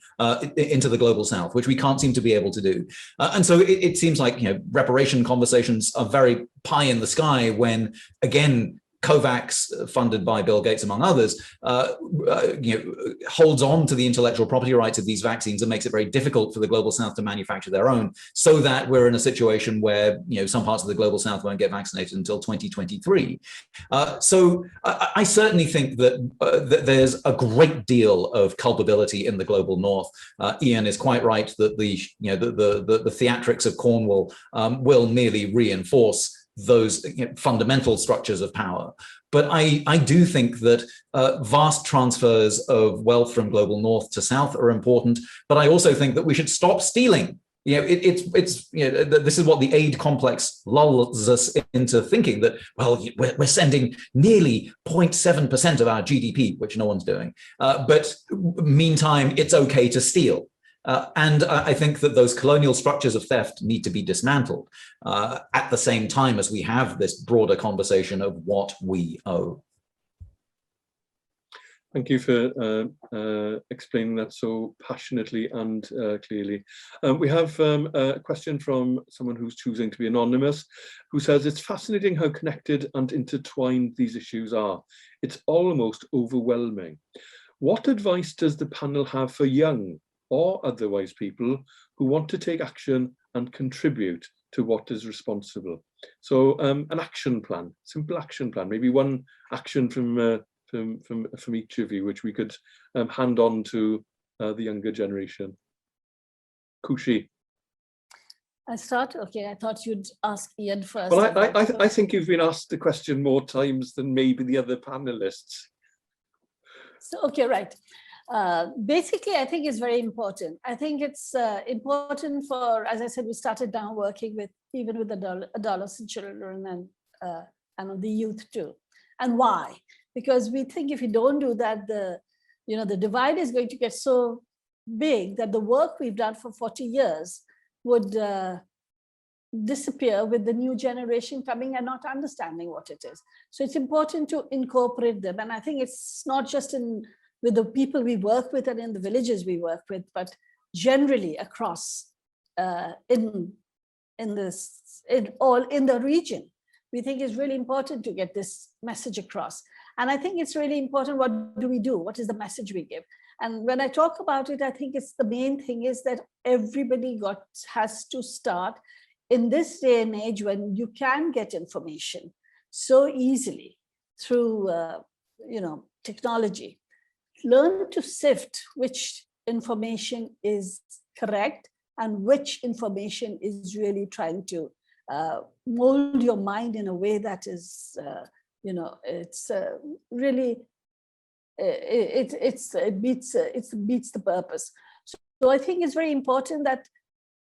into the global south, which we can't seem to be able to do. And so it seems like, reparation conversations are very pie in the sky when, again, COVAX, funded by Bill Gates, among others, holds on to the intellectual property rights of these vaccines and makes it very difficult for the Global South to manufacture their own, so that we're in a situation where some parts of the Global South won't get vaccinated until 2023. So I certainly think that there's a great deal of culpability in the Global North. Ian is quite right that the theatrics of Cornwall will merely reinforce those fundamental structures of power. But I do think that vast transfers of wealth from Global North to South are important, but I also think that we should stop stealing. This is what the aid complex lulls us into thinking, that, well, we're sending nearly 0.7% of our GDP, which no one's doing, but meantime, it's okay to steal. And I think that those colonial structures of theft need to be dismantled at the same time as we have this broader conversation of what we owe. Thank you for explaining that so passionately and clearly. We have a question from someone who's choosing to be anonymous, who says, it's fascinating how connected and intertwined these issues are. It's almost overwhelming. What advice does the panel have for young or otherwise people who want to take action and contribute to what is responsible? So an action plan, simple action plan, maybe one action from each of you, which we could hand on to the younger generation. Khushi. I start? Okay, I thought you'd ask Ian first. Well, I think you've been asked the question more times than maybe the other panelists. So, okay, right. Basically, I think it's very important. I think it's important for, as I said, we started now working with even with adolescent children and the youth too. And why? Because we think if you don't do that, the divide is going to get so big that the work we've done for 40 years would disappear with the new generation coming and not understanding what it is. So it's important to incorporate them. And I think it's not just with the people we work with and in the villages we work with, but generally across in the region. We think it's really important to get this message across. And I think it's really important, what do we do? What is the message we give? And when I talk about it, I think it's the main thing is that everybody has to start in this day and age when you can get information so easily through technology. Learn to sift which information is correct and which information is really trying to mold your mind in a way that is, it's really, it beats the purpose. So I think it's very important that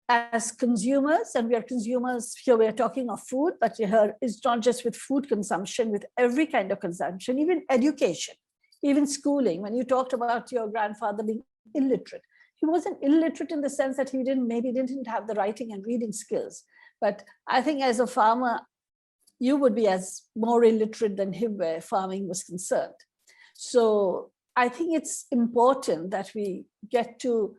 as consumers, and we are consumers here, we are talking of food, but here it's not just with food consumption, with every kind of consumption, even education. Even schooling, when you talked about your grandfather being illiterate, he wasn't illiterate in the sense that he maybe didn't have the writing and reading skills. But I think as a farmer, you would be as more illiterate than him where farming was concerned. So I think it's important that we get to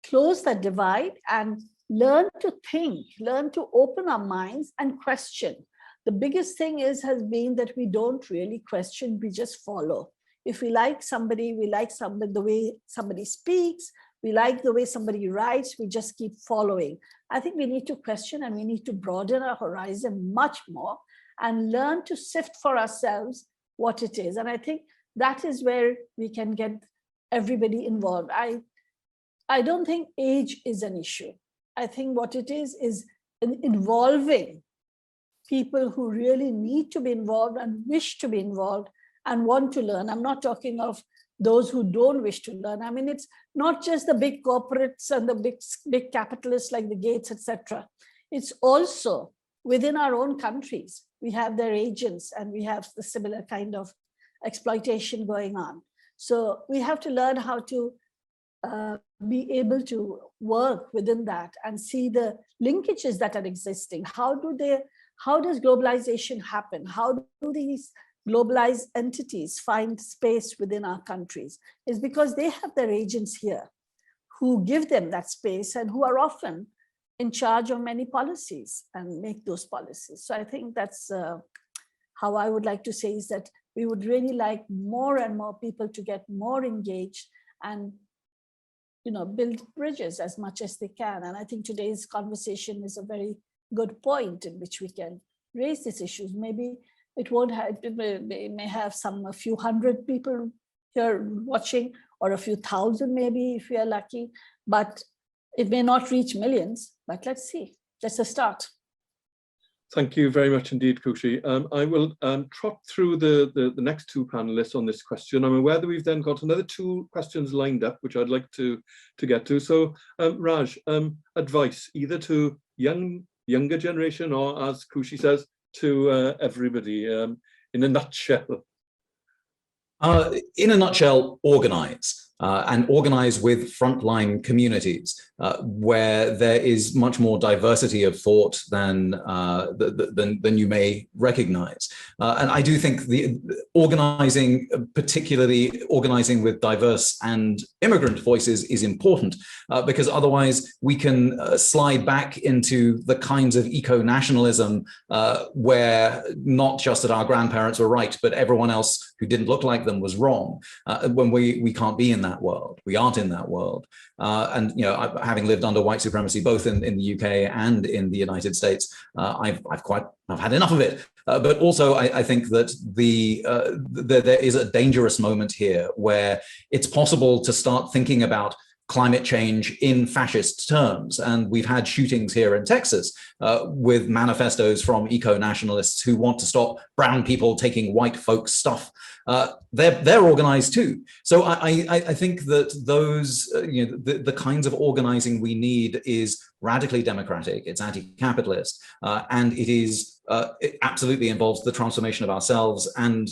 close that divide and learn to think, learn to open our minds and question. The biggest thing has been that we don't really question, we just follow. If we like somebody, the way somebody speaks, we like the way somebody writes, we just keep following. I think we need to question and we need to broaden our horizon much more and learn to sift for ourselves what it is. And I think that is where we can get everybody involved. I don't think age is an issue. I think what it is involving people who really need to be involved and wish to be involved and want to learn. I'm not talking of those who don't wish to learn. I mean, it's not just the big corporates and the big capitalists like the Gates, etc. It's also within our own countries. We have their agents and we have the similar kind of exploitation going on. So we have to learn how to be able to work within that and see the linkages that are existing. How does globalization happen? How do these globalized entities find space within our countries? Is because they have their agents here who give them that space and who are often in charge of many policies and make those policies. So I think that's how I would like to say is that we would really like more and more people to get more engaged and, you know, build bridges as much as they can. And I think today's conversation is a very good point in which we can raise these issues. Maybe it won't have, it may have a few hundred people here watching, or a few thousand maybe if we are lucky, but it may not reach millions, but let's see. That's a start. Thank you very much indeed, Khushi. I will trot through the next two panelists on this question. I'm aware that we've then got another two questions lined up, which I'd like to get to. So, Raj, advice either to younger generation or, as Khushi says, to everybody in a nutshell. In a nutshell, organize. And organize with frontline communities where there is much more diversity of thought than you may recognize. And I do think the organizing, particularly organizing with diverse and immigrant voices, is important because otherwise we can slide back into the kinds of eco-nationalism where not just that our grandparents were right, but everyone else who didn't look like them was wrong, when we can't be in that world. We aren't in that world. And, you know, having lived under white supremacy, both in the UK and in the United States, I've had enough of it. But also, I think that there is a dangerous moment here where it's possible to start thinking about climate change in fascist terms. And we've had shootings here in Texas with manifestos from eco-nationalists who want to stop brown people taking white folks' stuff. They're organized too. So I think that those, you know, the kinds of organizing we need is radically democratic, it's anti-capitalist, and it absolutely involves the transformation of ourselves, and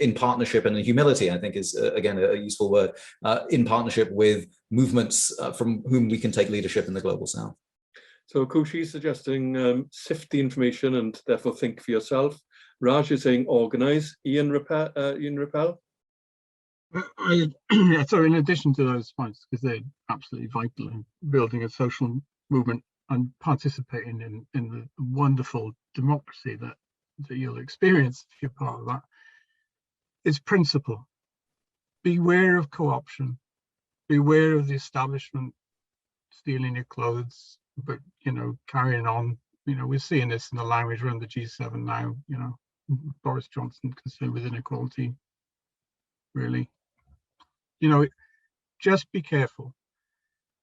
in partnership, and humility, I think, is again a useful word, in partnership with movements from whom we can take leadership in the global south. So Khushi is suggesting sift the information and therefore think for yourself. Raj is saying organize. Ian Rappel? So in addition to those points, because they're absolutely vital in building a social movement and participating in the wonderful democracy that you'll experience if you're part of that, is principle. Beware of co-option. Beware of the establishment stealing your clothes, but, you know, carrying on. You know, we're seeing this in the language around the G7 now. You know, Boris Johnson concerned with inequality. Really, you know, just be careful.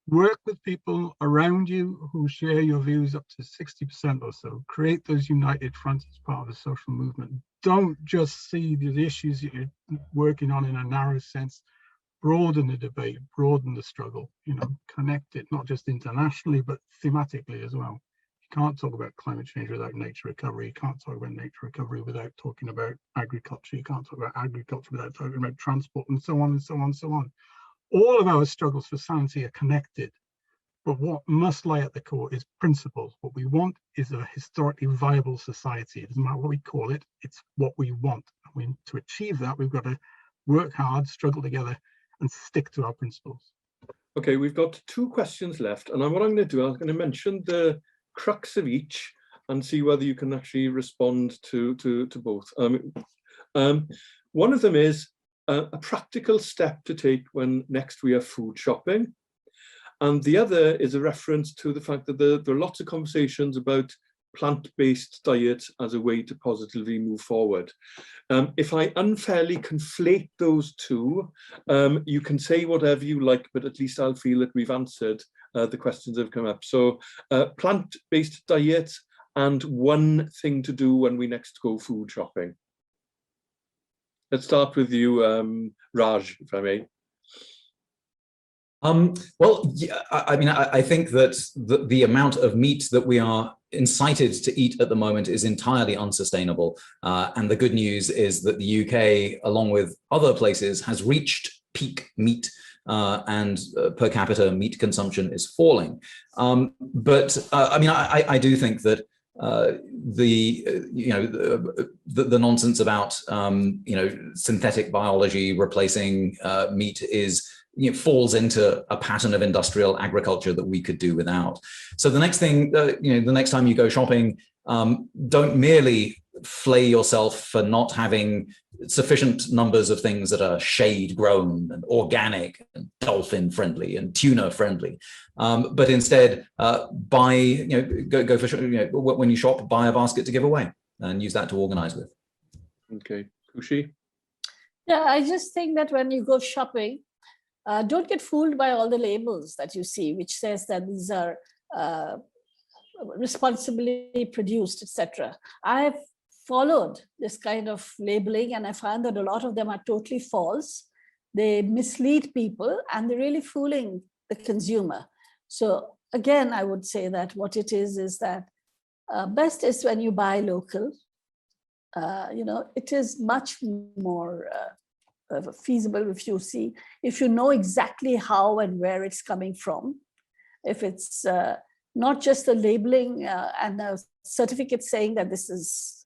Work with people around you who share your views up to 60% or so. Create those united fronts as part of the social movement. Don't just see the issues that you're working on in a narrow sense. Broaden the debate, broaden the struggle, you know, connect it, not just internationally, but thematically as well. You can't talk about climate change without nature recovery. You can't talk about nature recovery without talking about agriculture. You can't talk about agriculture without talking about transport, and so on and so on and so on. All of our struggles for sanity are connected, but what must lie at the core is principles. What we want is a historically viable society. It doesn't matter what we call it, it's what we want. And to achieve that, we've got to work hard, struggle together, and stick to our principles. Okay, we've got two questions left, and what I'm going to do, I'm going to mention the crux of each and see whether you can actually respond to both. One of them is a practical step to take when next we are food shopping, and the other is a reference to the fact that there are lots of conversations about plant-based diet as a way to positively move forward. If I unfairly conflate those two, you can say whatever you like, but at least I'll feel that we've answered the questions that have come up. So plant-based diet and one thing to do when we next go food shopping. Let's start with you, Raj, if I may. Well, yeah, I mean, I think that the amount of meat that we are incited to eat at the moment is entirely unsustainable. And the good news is that the UK, along with other places, has reached peak meat and per capita meat consumption is falling. But I mean, I do think that the nonsense about synthetic biology replacing meat is falls into a pattern of industrial agriculture that we could do without. So the next thing, the next time you go shopping, don't merely flay yourself for not having sufficient numbers of things that are shade grown and organic and dolphin friendly and tuna friendly, but instead buy, go for, when you shop, buy a basket to give away and use that to organize with. Okay, Khushi? Yeah, I just think that when you go shopping, don't get fooled by all the labels that you see, which says that these are responsibly produced, etc. I've followed this kind of labeling, and I find that a lot of them are totally false. They mislead people, and they're really fooling the consumer. So again, I would say that what it is that best is when you buy local. It is much more feasible if you know exactly how and where it's coming from. If it's not just the labeling and a certificate saying that this is,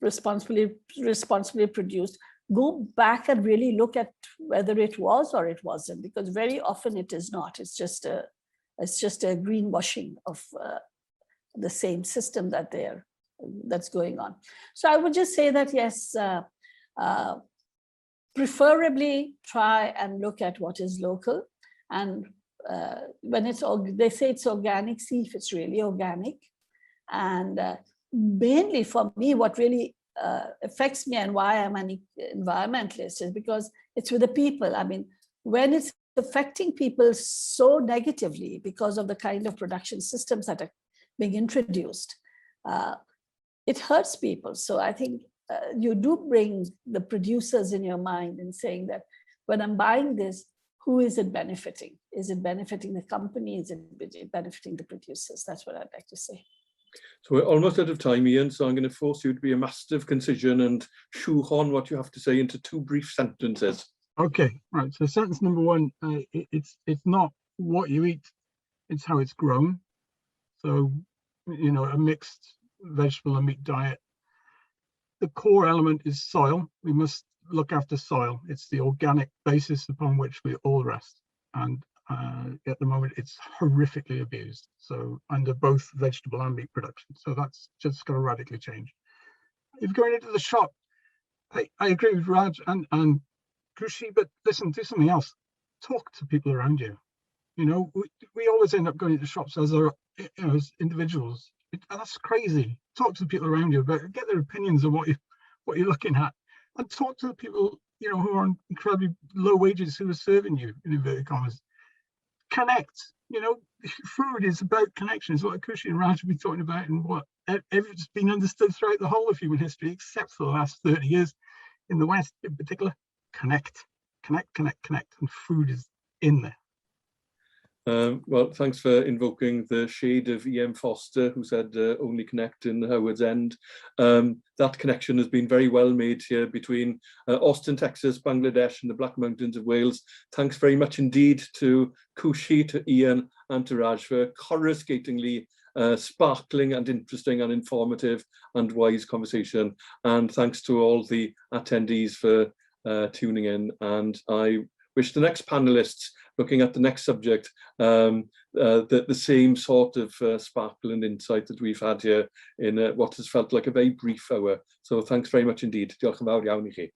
responsibly produced, go back and really look at whether it was or it wasn't, because very often it is not. It's just a greenwashing of the same system that's going on. So I would just say that yes, preferably try and look at what is local, and when they say it's organic, see if it's really organic. And mainly for me, what really affects me and why I'm an environmentalist is because it's with the people. I mean, when it's affecting people so negatively because of the kind of production systems that are being introduced, it hurts people. So I think you do bring the producers in your mind and saying that when I'm buying this, who is it benefiting? Is it benefiting the company? Is it benefiting the producers? That's what I'd like to say. So we're almost out of time, Ian, so I'm going to force you to be a master of concision and shoehorn what you have to say into 2 brief sentences. Okay, right. So sentence number 1, it's not what you eat, it's how it's grown. So, a mixed vegetable and meat diet. The core element is soil. We must look after soil. It's the organic basis upon which we all rest. And at the moment, it's horrifically abused. So under both vegetable and meat production. So that's just going to radically change. If going into the shop, I agree with Raj and Khushi, but listen, do something else. Talk to people around you. We always end up going into shops as as individuals. That's crazy. Talk to the people around you about, get their opinions of what you're looking at, and talk to the people who are on incredibly low wages who are serving you, in inverted commas. Connect. Food is about connection. It's what Khushi and Raj have been talking about, and what it's been understood throughout the whole of human history, except for the last 30 years in the West in particular. Connect, and food is in there. Well, thanks for invoking the shade of E.M. Foster, who said only connect in Howard's End. That connection has been very well made here between Austin, Texas, Bangladesh and the Black Mountains of Wales. Thanks very much indeed to Khushi, to Ian and to Raj for coruscatingly sparkling and interesting and informative and wise conversation. And thanks to all the attendees for tuning in. And I wish the next panelists looking at the next subject the same sort of sparkle and insight that we've had here in what has felt like a very brief hour. So thanks very much indeed. Diolch yn fawr iawn I chi.